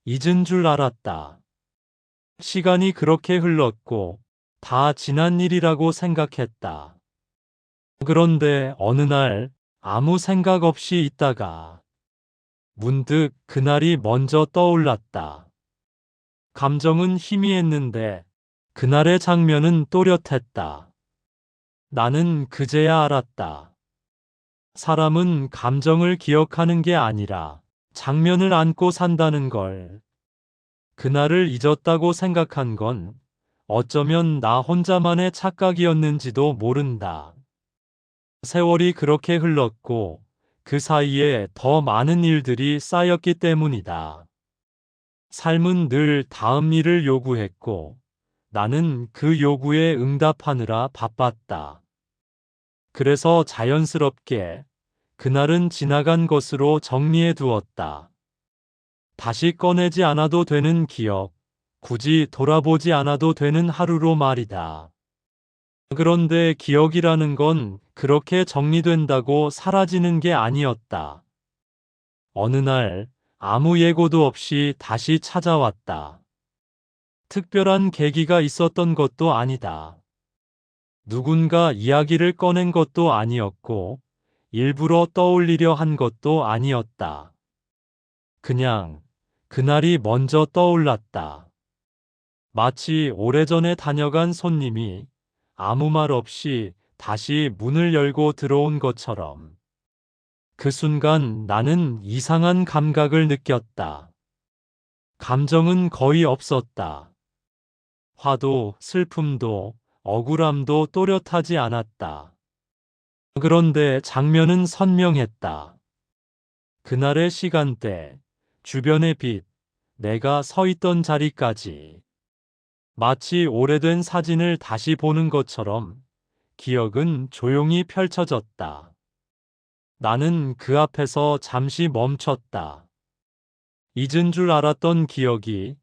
잊은 줄 알았다. 시간이 그렇게 흘렀고 다 지난 일이라고 생각했다. 그런데 어느 날 아무 생각 없이 있다가 문득 그날이 먼저 떠올랐다. 감정은 희미했는데 그날의 장면은 또렷했다. 나는 그제야 알았다. 사람은 감정을 기억하는 게 아니라 장면을 안고 산다는 걸. 그날을 잊었다고 생각한 건 어쩌면 나 혼자만의 착각이었는지도 모른다. 세월이 그렇게 흘렀고 그 사이에 더 많은 일들이 쌓였기 때문이다. 삶은 늘 다음 일을 요구했고 나는 그 요구에 응답하느라 바빴다. 그래서 자연스럽게 그날은 지나간 것으로 정리해 두었다. 다시 꺼내지 않아도 되는 기억, 굳이 돌아보지 않아도 되는 하루로 말이다. 그런데 기억이라는 건 그렇게 정리된다고 사라지는 게 아니었다. 어느 날 아무 예고도 없이 다시 찾아왔다. 특별한 계기가 있었던 것도 아니다. 누군가 이야기를 꺼낸 것도 아니었고, 일부러 떠올리려 한 것도 아니었다. 그냥 그날이 먼저 떠올랐다. 마치 오래전에 다녀간 손님이 아무 말 없이 다시 문을 열고 들어온 것처럼. 그 순간 나는 이상한 감각을 느꼈다. 감정은 거의 없었다. 화도, 슬픔도, 억울함도 또렷하지 않았다. 그런데 장면은 선명했다. 그날의 시간대, 주변의 빛, 내가 서 있던 자리까지. 마치 오래된 사진을 다시 보는 것처럼 기억은 조용히 펼쳐졌다. 나는 그 앞에서 잠시 멈췄다. 잊은 줄 알았던 기억이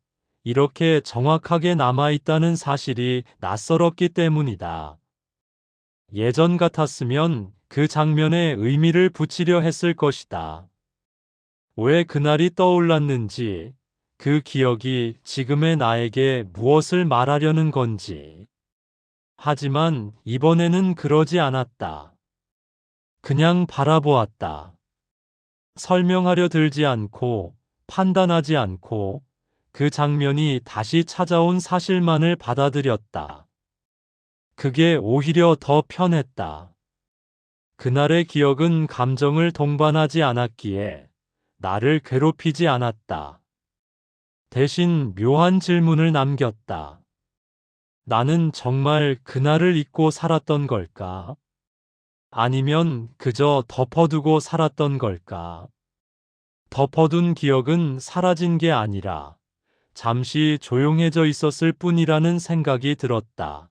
이렇게 정확하게 남아있다는 사실이 낯설었기 때문이다. 예전 같았으면 그 장면에 의미를 붙이려 했을 것이다. 왜 그날이 떠올랐는지, 그 기억이 지금의 나에게 무엇을 말하려는 건지. 하지만 이번에는 그러지 않았다. 그냥 바라보았다. 설명하려 들지 않고, 판단하지 않고, 그 장면이 다시 찾아온 사실만을 받아들였다. 그게 오히려 더 편했다. 그날의 기억은 감정을 동반하지 않았기에 나를 괴롭히지 않았다. 대신 묘한 질문을 남겼다. 나는 정말 그날을 잊고 살았던 걸까? 아니면 그저 덮어두고 살았던 걸까? 덮어둔 기억은 사라진 게 아니라 잠시 조용해져 있었을 뿐이라는 생각이 들었다.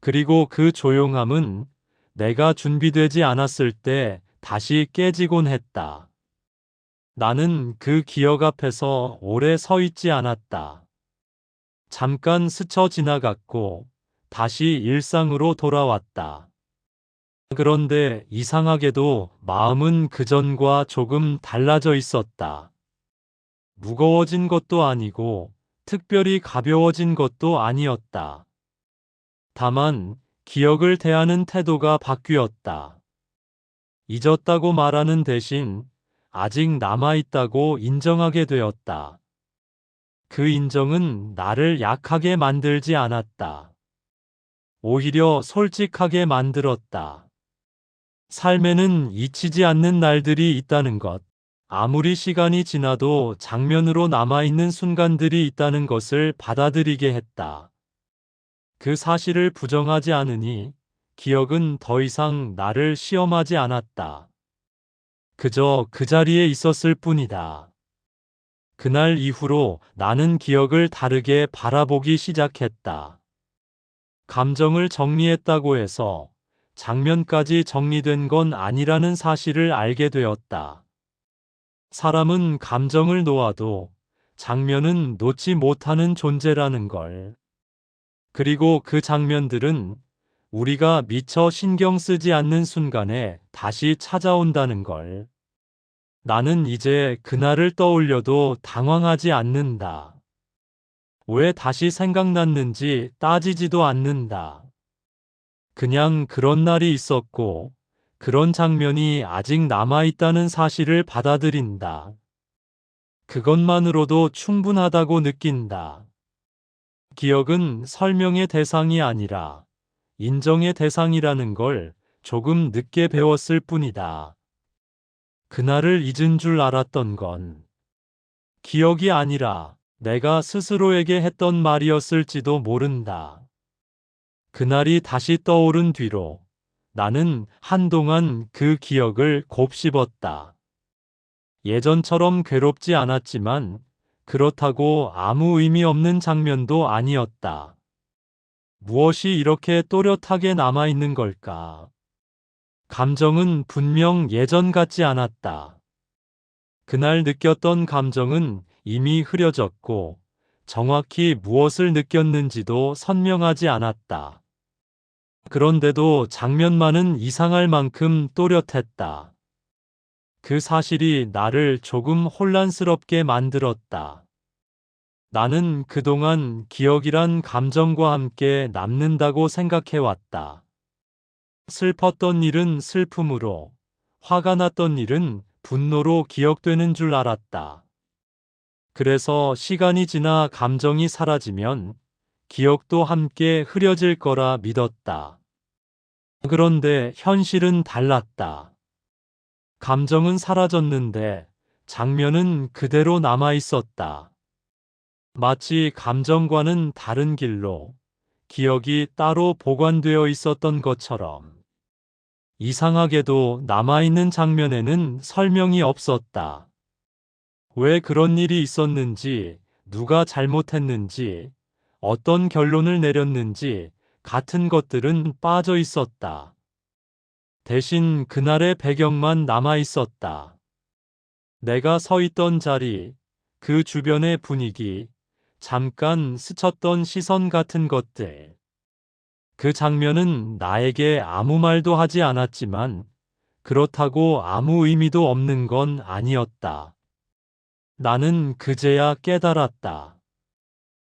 그리고 그 조용함은 내가 준비되지 않았을 때 다시 깨지곤 했다. 나는 그 기억 앞에서 오래 서 있지 않았다. 잠깐 스쳐 지나갔고 다시 일상으로 돌아왔다. 그런데 이상하게도 마음은 그전과 조금 달라져 있었다. 무거워진 것도 아니고 특별히 가벼워진 것도 아니었다. 다만 기억을 대하는 태도가 바뀌었다. 잊었다고 말하는 대신 아직 남아있다고 인정하게 되었다. 그 인정은 나를 약하게 만들지 않았다. 오히려 솔직하게 만들었다. 삶에는 잊히지 않는 날들이 있다는 것, 아무리 시간이 지나도 장면으로 남아있는 순간들이 있다는 것을 받아들이게 했다. 그 사실을 부정하지 않으니 기억은 더 이상 나를 시험하지 않았다. 그저 그 자리에 있었을 뿐이다. 그날 이후로 나는 기억을 다르게 바라보기 시작했다. 감정을 정리했다고 해서 장면까지 정리된 건 아니라는 사실을 알게 되었다. 사람은 감정을 놓아도 장면은 놓지 못하는 존재라는 걸. 그리고 그 장면들은 우리가 미처 신경 쓰지 않는 순간에 다시 찾아온다는 걸. 나는 이제 그날을 떠올려도 당황하지 않는다. 왜 다시 생각났는지 따지지도 않는다. 그냥 그런 날이 있었고, 그런 장면이 아직 남아있다는 사실을 받아들인다. 그것만으로도 충분하다고 느낀다. 기억은 설명의 대상이 아니라 인정의 대상이라는 걸 조금 늦게 배웠을 뿐이다. 그날을 잊은 줄 알았던 건 기억이 아니라 내가 스스로에게 했던 말이었을지도 모른다. 그날이 다시 떠오른 뒤로 나는 한동안 그 기억을 곱씹었다. 예전처럼 괴롭지 않았지만 그렇다고 아무 의미 없는 장면도 아니었다. 무엇이 이렇게 또렷하게 남아있는 걸까? 감정은 분명 예전 같지 않았다. 그날 느꼈던 감정은 이미 흐려졌고 정확히 무엇을 느꼈는지도 선명하지 않았다. 그런데도 장면만은 이상할 만큼 또렷했다. 그 사실이 나를 조금 혼란스럽게 만들었다. 나는 그동안 기억이란 감정과 함께 남는다고 생각해왔다. 슬펐던 일은 슬픔으로, 화가 났던 일은 분노로 기억되는 줄 알았다. 그래서 시간이 지나 감정이 사라지면 기억도 함께 흐려질 거라 믿었다. 그런데 현실은 달랐다. 감정은 사라졌는데 장면은 그대로 남아 있었다. 마치 감정과는 다른 길로 기억이 따로 보관되어 있었던 것처럼. 이상하게도 남아있는 장면에는 설명이 없었다. 왜 그런 일이 있었는지, 누가 잘못했는지, 어떤 결론을 내렸는지 같은 것들은 빠져 있었다. 대신 그날의 배경만 남아 있었다. 내가 서 있던 자리, 그 주변의 분위기, 잠깐 스쳤던 시선 같은 것들. 그 장면은 나에게 아무 말도 하지 않았지만 그렇다고 아무 의미도 없는 건 아니었다. 나는 그제야 깨달았다.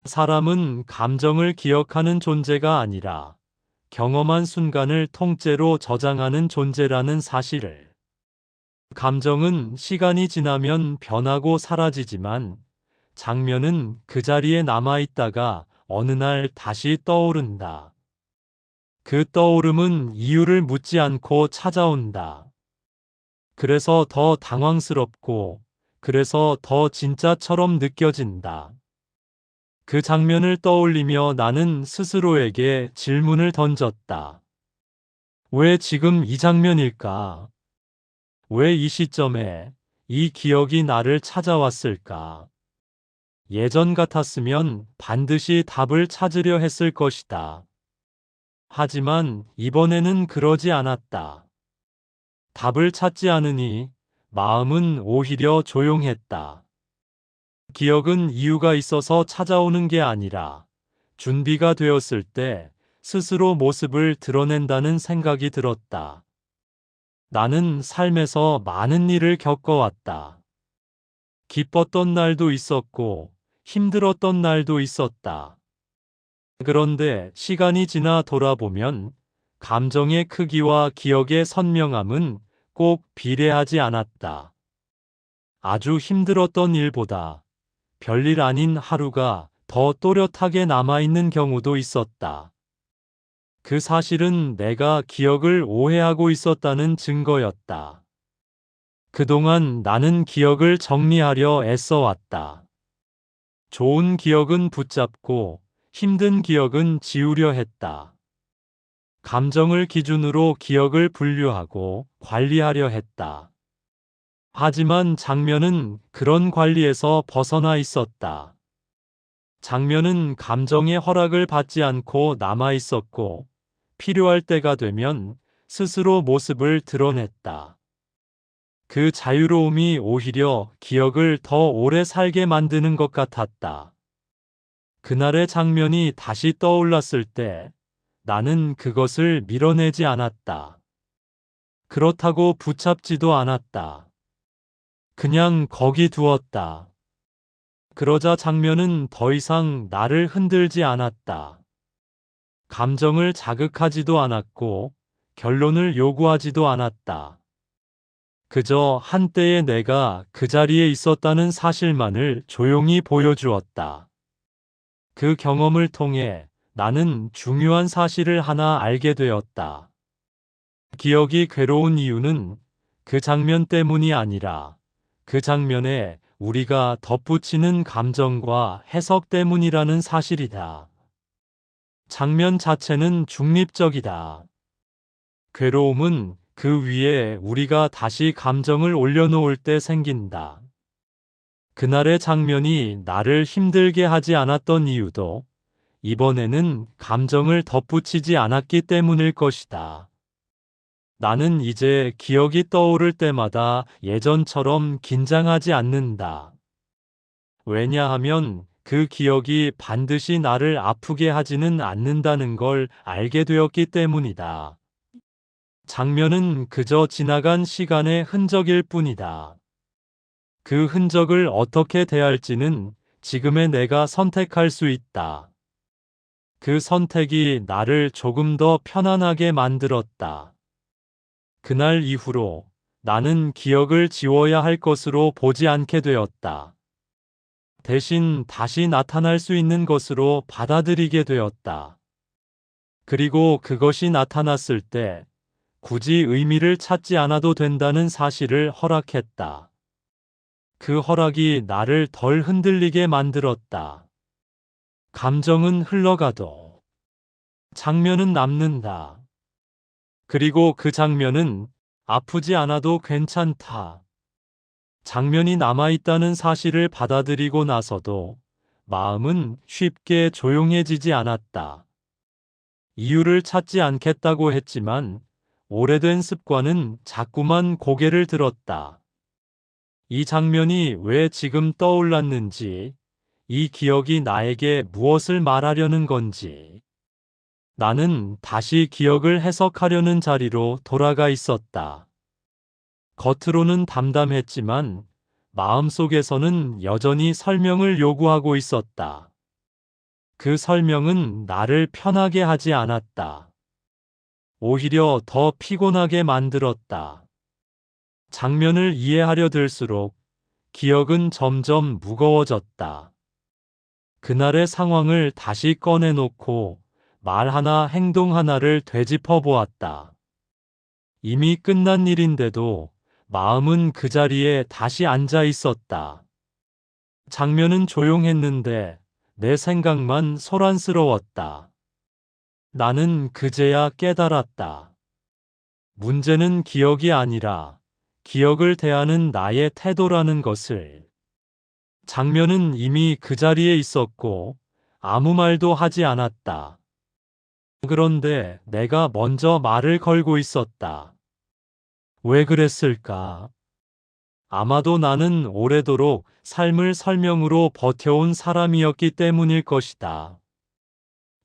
사람은 감정을 기억하는 존재가 아니라 경험한 순간을 통째로 저장하는 존재라는 사실을. 감정은 시간이 지나면 변하고 사라지지만 장면은 그 자리에 남아있다가 어느 날 다시 떠오른다. 그 떠오름은 이유를 묻지 않고 찾아온다. 그래서 더 당황스럽고, 그래서 더 진짜처럼 느껴진다. 그 장면을 떠올리며 나는 스스로에게 질문을 던졌다. 왜 지금 이 장면일까? 왜 이 시점에 이 기억이 나를 찾아왔을까? 예전 같았으면 반드시 답을 찾으려 했을 것이다. 하지만 이번에는 그러지 않았다. 답을 찾지 않으니 마음은 오히려 조용했다. 기억은 이유가 있어서 찾아오는 게 아니라 준비가 되었을 때 스스로 모습을 드러낸다는 생각이 들었다. 나는 삶에서 많은 일을 겪어왔다. 기뻤던 날도 있었고 힘들었던 날도 있었다. 그런데 시간이 지나 돌아보면 감정의 크기와 기억의 선명함은 꼭 비례하지 않았다. 아주 힘들었던 일보다 별일 아닌 하루가 더 또렷하게 남아있는 경우도 있었다. 그 사실은 내가 기억을 오해하고 있었다는 증거였다. 그동안 나는 기억을 정리하려 애써왔다. 좋은 기억은 붙잡고 힘든 기억은 지우려 했다. 감정을 기준으로 기억을 분류하고 관리하려 했다. 하지만 장면은 그런 관리에서 벗어나 있었다. 장면은 감정의 허락을 받지 않고 남아 있었고, 필요할 때가 되면 스스로 모습을 드러냈다. 그 자유로움이 오히려 기억을 더 오래 살게 만드는 것 같았다. 그날의 장면이 다시 떠올랐을 때 나는 그것을 밀어내지 않았다. 그렇다고 붙잡지도 않았다. 그냥 거기 두었다. 그러자 장면은 더 이상 나를 흔들지 않았다. 감정을 자극하지도 않았고 결론을 요구하지도 않았다. 그저 한때의 내가 그 자리에 있었다는 사실만을 조용히 보여주었다. 그 경험을 통해 나는 중요한 사실을 하나 알게 되었다. 기억이 괴로운 이유는 그 장면 때문이 아니라 그 장면에 우리가 덧붙이는 감정과 해석 때문이라는 사실이다. 장면 자체는 중립적이다. 괴로움은 그 위에 우리가 다시 감정을 올려놓을 때 생긴다. 그날의 장면이 나를 힘들게 하지 않았던 이유도 이번에는 감정을 덧붙이지 않았기 때문일 것이다. 나는 이제 기억이 떠오를 때마다 예전처럼 긴장하지 않는다. 왜냐하면 그 기억이 반드시 나를 아프게 하지는 않는다는 걸 알게 되었기 때문이다. 장면은 그저 지나간 시간의 흔적일 뿐이다. 그 흔적을 어떻게 대할지는 지금의 내가 선택할 수 있다. 그 선택이 나를 조금 더 편안하게 만들었다. 그날 이후로 나는 기억을 지워야 할 것으로 보지 않게 되었다. 대신 다시 나타날 수 있는 것으로 받아들이게 되었다. 그리고 그것이 나타났을 때 굳이 의미를 찾지 않아도 된다는 사실을 허락했다. 그 허락이 나를 덜 흔들리게 만들었다. 감정은 흘러가도 장면은 남는다. 그리고 그 장면은 아프지 않아도 괜찮다. 장면이 남아있다는 사실을 받아들이고 나서도 마음은 쉽게 조용해지지 않았다. 이유를 찾지 않겠다고 했지만 오래된 습관은 자꾸만 고개를 들었다. 이 장면이 왜 지금 떠올랐는지, 이 기억이 나에게 무엇을 말하려는 건지. 나는 다시 기억을 해석하려는 자리로 돌아가 있었다. 겉으로는 담담했지만 마음속에서는 여전히 설명을 요구하고 있었다. 그 설명은 나를 편하게 하지 않았다. 오히려 더 피곤하게 만들었다. 장면을 이해하려 들수록 기억은 점점 무거워졌다. 그날의 상황을 다시 꺼내놓고 말 하나 행동 하나를 되짚어 보았다. 이미 끝난 일인데도 마음은 그 자리에 다시 앉아 있었다. 장면은 조용했는데 내 생각만 소란스러웠다. 나는 그제야 깨달았다. 문제는 기억이 아니라 기억을 대하는 나의 태도라는 것을. 장면은 이미 그 자리에 있었고 아무 말도 하지 않았다. 그런데 내가 먼저 말을 걸고 있었다. 왜 그랬을까? 아마도 나는 오래도록 삶을 설명으로 버텨온 사람이었기 때문일 것이다.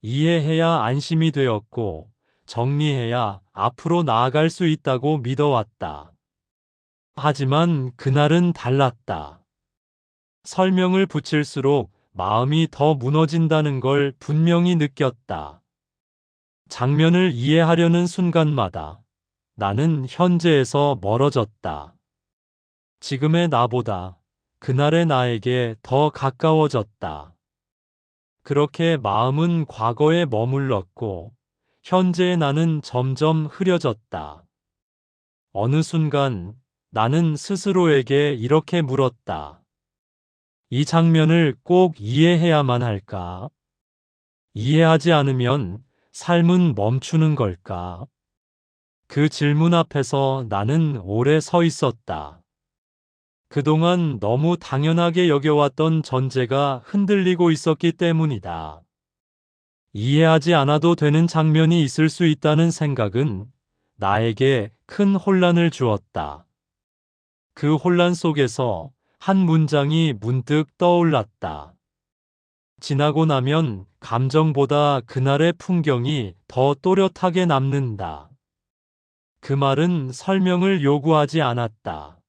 이해해야 안심이 되었고, 정리해야 앞으로 나아갈 수 있다고 믿어왔다. 하지만 그날은 달랐다. 설명을 붙일수록 마음이 더 무너진다는 걸 분명히 느꼈다. 장면을 이해하려는 순간마다 나는 현재에서 멀어졌다. 지금의 나보다 그날의 나에게 더 가까워졌다. 그렇게 마음은 과거에 머물렀고 현재의 나는 점점 흐려졌다. 어느 순간 나는 스스로에게 이렇게 물었다. 이 장면을 꼭 이해해야만 할까? 이해하지 않으면 삶은 멈추는 걸까? 그 질문 앞에서 나는 오래 서 있었다. 그동안 너무 당연하게 여겨왔던 전제가 흔들리고 있었기 때문이다. 이해하지 않아도 되는 장면이 있을 수 있다는 생각은 나에게 큰 혼란을 주었다. 그 혼란 속에서 한 문장이 문득 떠올랐다. 지나고 나면 감정보다 그날의 풍경이 더 또렷하게 남는다. 그 말은 설명을 요구하지 않았다.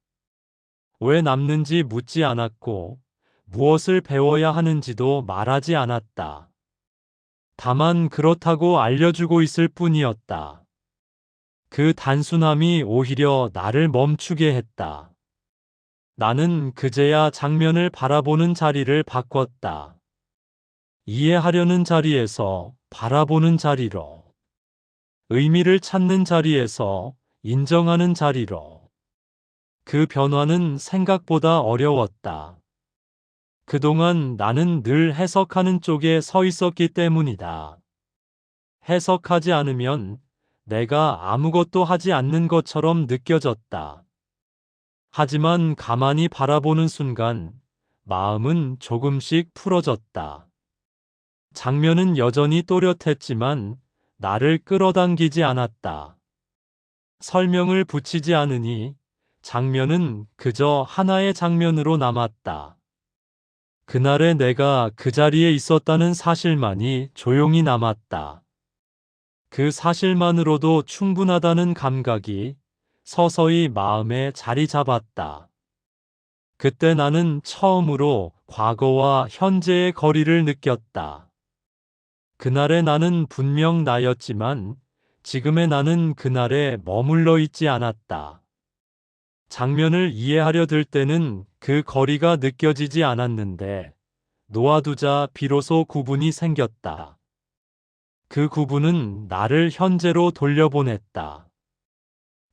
왜 남는지 묻지 않았고, 무엇을 배워야 하는지도 말하지 않았다. 다만 그렇다고 알려주고 있을 뿐이었다. 그 단순함이 오히려 나를 멈추게 했다. 나는 그제야 장면을 바라보는 자리를 바꿨다. 이해하려는 자리에서 바라보는 자리로, 의미를 찾는 자리에서 인정하는 자리로. 그 변화는 생각보다 어려웠다. 그동안 나는 늘 해석하는 쪽에 서 있었기 때문이다. 해석하지 않으면 내가 아무것도 하지 않는 것처럼 느껴졌다. 하지만 가만히 바라보는 순간 마음은 조금씩 풀어졌다. 장면은 여전히 또렷했지만 나를 끌어당기지 않았다. 설명을 붙이지 않으니 장면은 그저 하나의 장면으로 남았다. 그날의 내가 그 자리에 있었다는 사실만이 조용히 남았다. 그 사실만으로도 충분하다는 감각이 서서히 마음에 자리 잡았다. 그때 나는 처음으로 과거와 현재의 거리를 느꼈다. 그날의 나는 분명 나였지만 지금의 나는 그날에 머물러 있지 않았다. 장면을 이해하려 들 때는 그 거리가 느껴지지 않았는데 놓아두자 비로소 구분이 생겼다. 그 구분은 나를 현재로 돌려보냈다.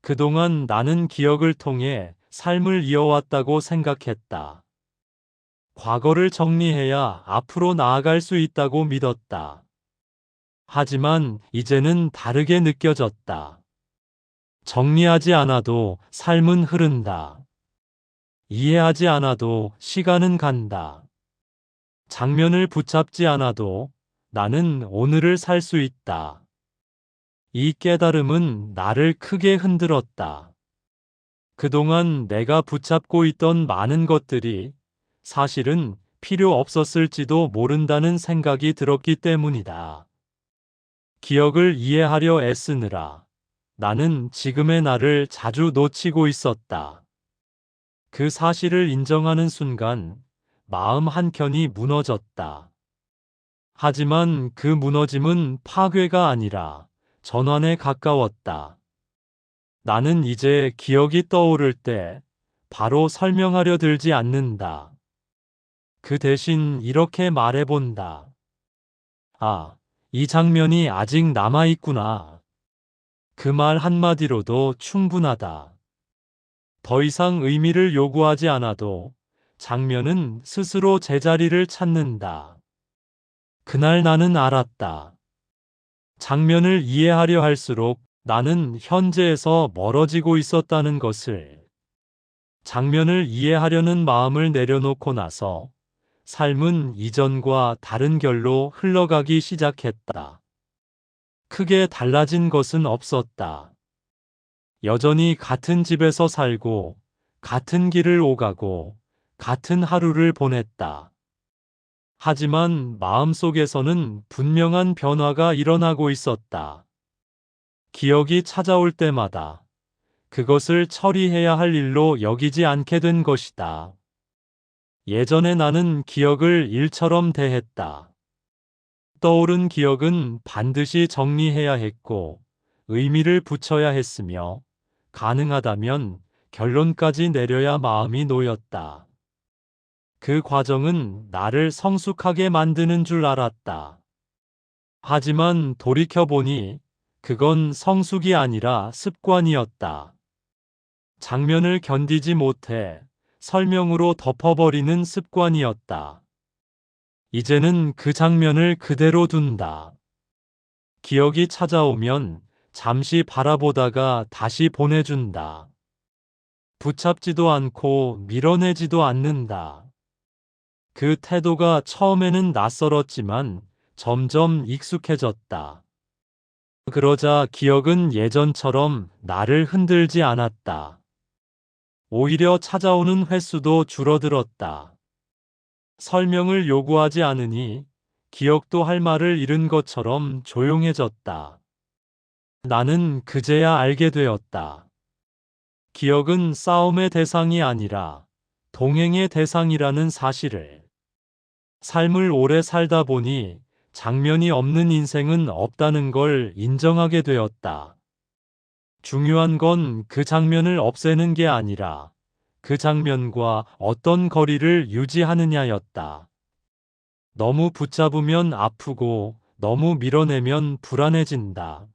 그동안 나는 기억을 통해 삶을 이어왔다고 생각했다. 과거를 정리해야 앞으로 나아갈 수 있다고 믿었다. 하지만 이제는 다르게 느껴졌다. 정리하지 않아도 삶은 흐른다. 이해하지 않아도 시간은 간다. 장면을 붙잡지 않아도 나는 오늘을 살 수 있다. 이 깨달음은 나를 크게 흔들었다. 그동안 내가 붙잡고 있던 많은 것들이 사실은 필요 없었을지도 모른다는 생각이 들었기 때문이다. 기억을 이해하려 애쓰느라 나는 지금의 나를 자주 놓치고 있었다. 그 사실을 인정하는 순간 마음 한켠이 무너졌다. 하지만 그 무너짐은 파괴가 아니라 전환에 가까웠다. 나는 이제 기억이 떠오를 때 바로 설명하려 들지 않는다. 그 대신 이렇게 말해본다. 아, 이 장면이 아직 남아있구나. 그 말 한마디로도 충분하다. 더 이상 의미를 요구하지 않아도 장면은 스스로 제자리를 찾는다. 그날 나는 알았다. 장면을 이해하려 할수록 나는 현재에서 멀어지고 있었다는 것을. 장면을 이해하려는 마음을 내려놓고 나서 삶은 이전과 다른 결로 흘러가기 시작했다. 크게 달라진 것은 없었다. 여전히 같은 집에서 살고, 같은 길을 오가고, 같은 하루를 보냈다. 하지만 마음속에서는 분명한 변화가 일어나고 있었다. 기억이 찾아올 때마다 그것을 처리해야 할 일로 여기지 않게 된 것이다. 예전에 나는 기억을 일처럼 대했다. 떠오른 기억은 반드시 정리해야 했고, 의미를 붙여야 했으며, 가능하다면 결론까지 내려야 마음이 놓였다. 그 과정은 나를 성숙하게 만드는 줄 알았다. 하지만 돌이켜보니 그건 성숙이 아니라 습관이었다. 장면을 견디지 못해 설명으로 덮어버리는 습관이었다. 이제는 그 장면을 그대로 둔다. 기억이 찾아오면 잠시 바라보다가 다시 보내준다. 붙잡지도 않고 밀어내지도 않는다. 그 태도가 처음에는 낯설었지만 점점 익숙해졌다. 그러자 기억은 예전처럼 나를 흔들지 않았다. 오히려 찾아오는 횟수도 줄어들었다. 설명을 요구하지 않으니 기억도 할 말을 잃은 것처럼 조용해졌다. 나는 그제야 알게 되었다. 기억은 싸움의 대상이 아니라 동행의 대상이라는 사실을. 삶을 오래 살다 보니 장면이 없는 인생은 없다는 걸 인정하게 되었다. 중요한 건 그 장면을 없애는 게 아니라 그 장면과 어떤 거리를 유지하느냐였다. 너무 붙잡으면 아프고 너무 밀어내면 불안해진다.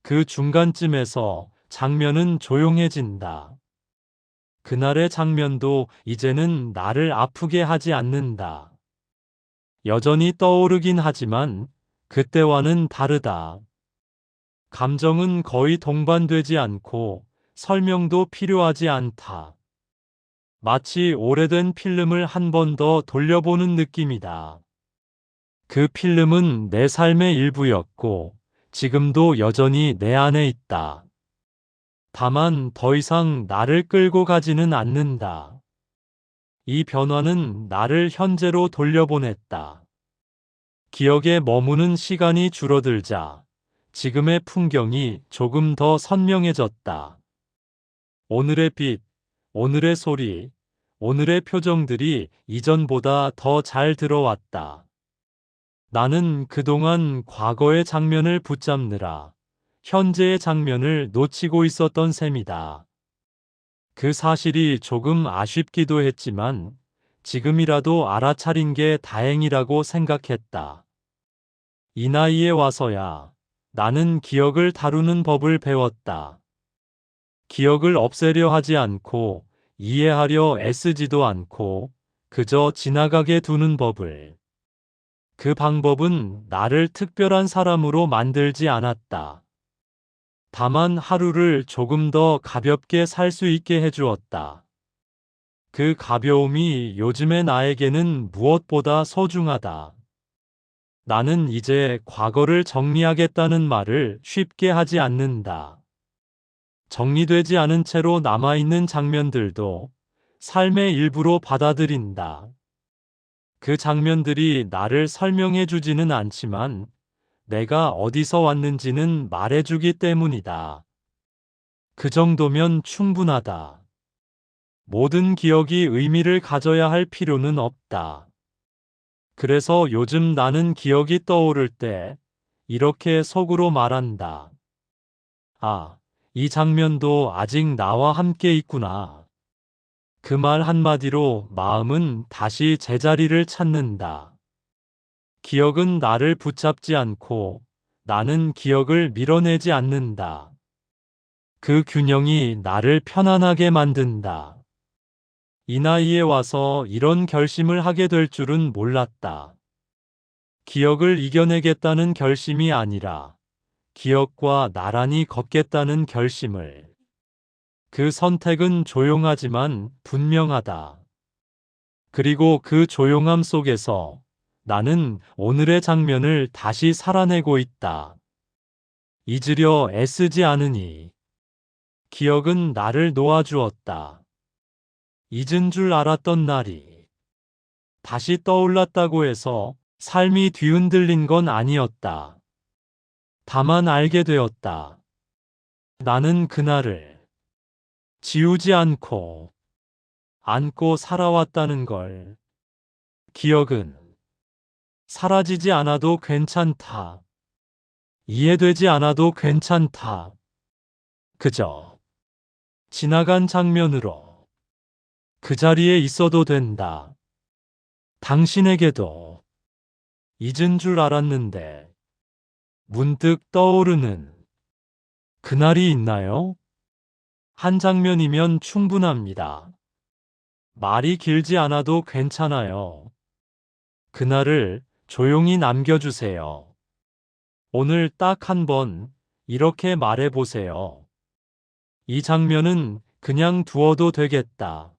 그 중간쯤에서 장면은 조용해진다. 그날의 장면도 이제는 나를 아프게 하지 않는다. 여전히 떠오르긴 하지만 그때와는 다르다. 감정은 거의 동반되지 않고 설명도 필요하지 않다. 마치 오래된 필름을 한 번 더 돌려보는 느낌이다. 그 필름은 내 삶의 일부였고 지금도 여전히 내 안에 있다. 다만 더 이상 나를 끌고 가지는 않는다. 이 변화는 나를 현재로 돌려보냈다. 기억에 머무는 시간이 줄어들자 지금의 풍경이 조금 더 선명해졌다. 오늘의 빛, 오늘의 소리, 오늘의 표정들이 이전보다 더 잘 들어왔다. 나는 그동안 과거의 장면을 붙잡느라 현재의 장면을 놓치고 있었던 셈이다. 그 사실이 조금 아쉽기도 했지만 지금이라도 알아차린 게 다행이라고 생각했다. 이 나이에 와서야 나는 기억을 다루는 법을 배웠다. 기억을 없애려 하지 않고 이해하려 애쓰지도 않고 그저 지나가게 두는 법을. 그 방법은 나를 특별한 사람으로 만들지 않았다. 다만 하루를 조금 더 가볍게 살 수 있게 해주었다. 그 가벼움이 요즘의 나에게는 무엇보다 소중하다. 나는 이제 과거를 정리하겠다는 말을 쉽게 하지 않는다. 정리되지 않은 채로 남아있는 장면들도 삶의 일부로 받아들인다. 그 장면들이 나를 설명해 주지는 않지만 내가 어디서 왔는지는 말해주기 때문이다. 그 정도면 충분하다. 모든 기억이 의미를 가져야 할 필요는 없다. 그래서 요즘 나는 기억이 떠오를 때 이렇게 속으로 말한다. 아, 이 장면도 아직 나와 함께 있구나. 그 말 한마디로 마음은 다시 제자리를 찾는다. 기억은 나를 붙잡지 않고 나는 기억을 밀어내지 않는다. 그 균형이 나를 편안하게 만든다. 이 나이에 와서 이런 결심을 하게 될 줄은 몰랐다. 기억을 이겨내겠다는 결심이 아니라 기억과 나란히 걷겠다는 결심을. 그 선택은 조용하지만 분명하다. 그리고 그 조용함 속에서 나는 오늘의 장면을 다시 살아내고 있다. 잊으려 애쓰지 않으니. 기억은 나를 놓아주었다. 잊은 줄 알았던 날이 다시 떠올랐다고 해서 삶이 뒤흔들린 건 아니었다. 다만 알게 되었다. 나는 그날을 지우지 않고 안고 살아왔다는 걸. 기억은 사라지지 않아도 괜찮다. 이해되지 않아도 괜찮다. 그저 지나간 장면으로 그 자리에 있어도 된다. 당신에게도 잊은 줄 알았는데 문득 떠오르는 그날이 있나요? 한 장면이면 충분합니다. 말이 길지 않아도 괜찮아요. 그날을 조용히 남겨주세요. 오늘 딱 한 번 이렇게 말해보세요. 이 장면은 그냥 두어도 되겠다.